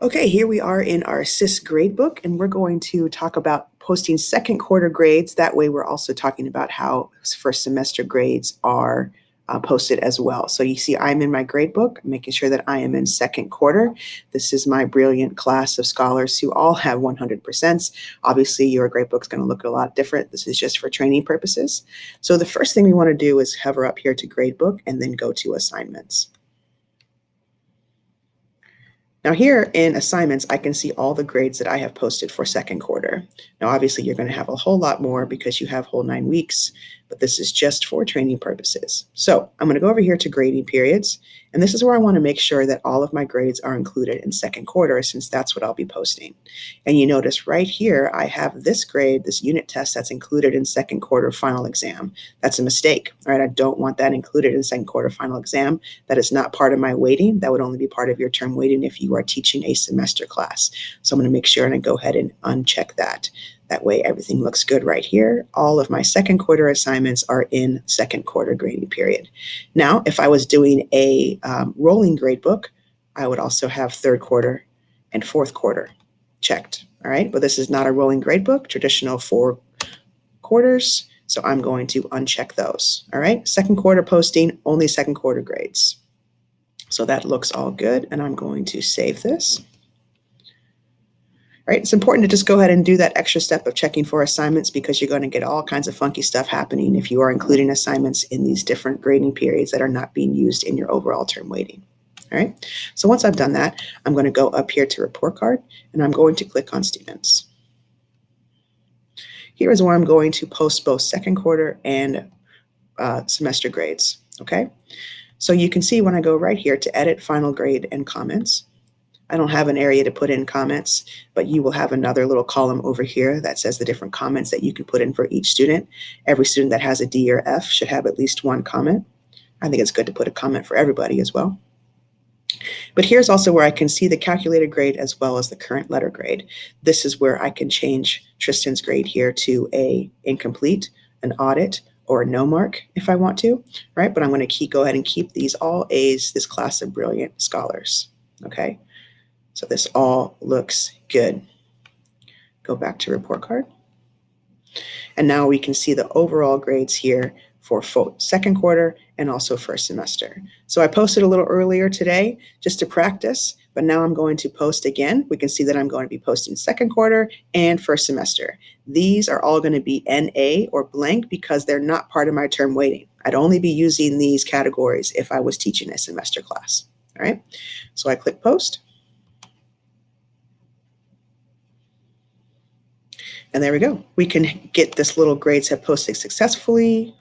Okay, here we are in our SIS gradebook, and we're going to talk about posting second quarter grades. That way, we're also talking about how first semester grades are posted as well. So you see, I'm in my gradebook, making sure that I am in second quarter. This is my brilliant class of scholars who all have 100%. Obviously, your gradebook is going to look a lot different. This is just for training purposes. So the first thing we want to do is hover up here to gradebook and then go to assignments. Now here in assignments, I can see all the grades that I have posted for second quarter. Now, obviously you're going to have a whole lot more because you have whole 9 weeks, but this is just for training purposes. So I'm going to go over here to grading periods, and this is where I want to make sure that all of my grades are included in second quarter since that's what I'll be posting. And you notice right here, I have this grade, this unit test that's included in second quarter final exam. That's a mistake, right? I don't want that included in second quarter final exam. That is not part of my weighting. That would only be part of your term weighting if you are teaching a semester class. So I'm going to make sure and I go ahead and uncheck that. That way everything looks good right here. All of my second quarter assignments are in second quarter grading period. Now, if I was doing a rolling grade book, I would also have third quarter and fourth quarter checked. All right, but this is not a rolling grade book, traditional 4 quarters. So I'm going to uncheck those. All right, second quarter posting, only second quarter grades. So that looks all good, and I'm going to save this. Right, it's important to just go ahead and do that extra step of checking for assignments because you're going to get all kinds of funky stuff happening if you are including assignments in these different grading periods that are not being used in your overall term weighting. All right, so once I've done that, I'm going to go up here to report card, and I'm going to click on students. Here is where I'm going to post both second quarter and semester grades, okay? So you can see when I go right here to edit final grade and comments, I don't have an area to put in comments, but you will have another little column over here that says the different comments that you can put in for each student. Every student that has a D or F should have at least one comment. I think it's good to put a comment for everybody as well. But here's also where I can see the calculated grade as well as the current letter grade. This is where I can change Tristan's grade here to a incomplete, an audit, or a no mark if I want to, right? But I'm going to go ahead and keep these all A's, this class of brilliant scholars, okay? So this all looks good. Go back to report card. And now we can see the overall grades here for second quarter and also first semester. So I posted a little earlier today just to practice, but now I'm going to post again. We can see that I'm going to be posting second quarter and first semester. These are all going to be NA or blank because they're not part of my term weighting. I'd only be using these categories if I was teaching a semester class. All right, so I click post. And there we go. We can get this little grades have posted successfully,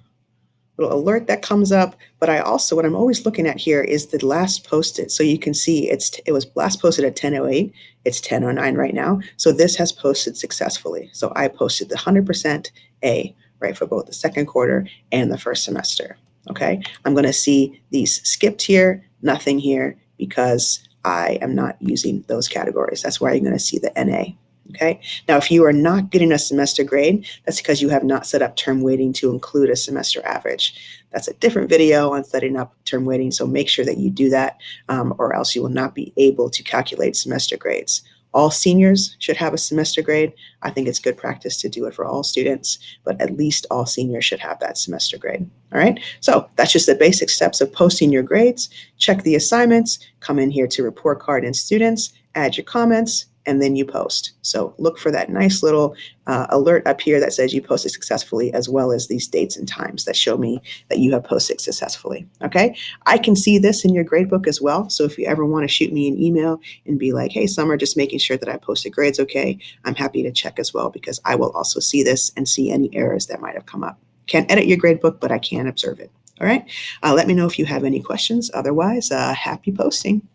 little alert that comes up. But I also, what I'm always looking at here is the last posted. So you can see it was last posted at 10:08. It's 10:09 right now. So this has posted successfully. So I posted the 100% A, right, for both the second quarter and the first semester. Okay, I'm going to see these skipped here, nothing here, because I am not using those categories. That's why you're going to see the NA. Okay. Now, if you are not getting a semester grade, that's because you have not set up term weighting to include a semester average. That's a different video on setting up term weighting, so make sure that you do that, or else you will not be able to calculate semester grades. All seniors should have a semester grade. I think it's good practice to do it for all students, but at least all seniors should have that semester grade. All right, so that's just the basic steps of posting your grades. Check the assignments, come in here to report card and students, add your comments, and then you post. So look for that nice little alert up here that says you posted successfully, as well as these dates and times that show me that you have posted successfully. Okay, I can see this in your gradebook as well. So if you ever want to shoot me an email and be like, hey, Summer, just making sure that I posted grades okay, I'm happy to check as well, because I will also see this and see any errors that might have come up. Can't edit your gradebook, but I can observe it. All right, let me know if you have any questions. Otherwise, happy posting.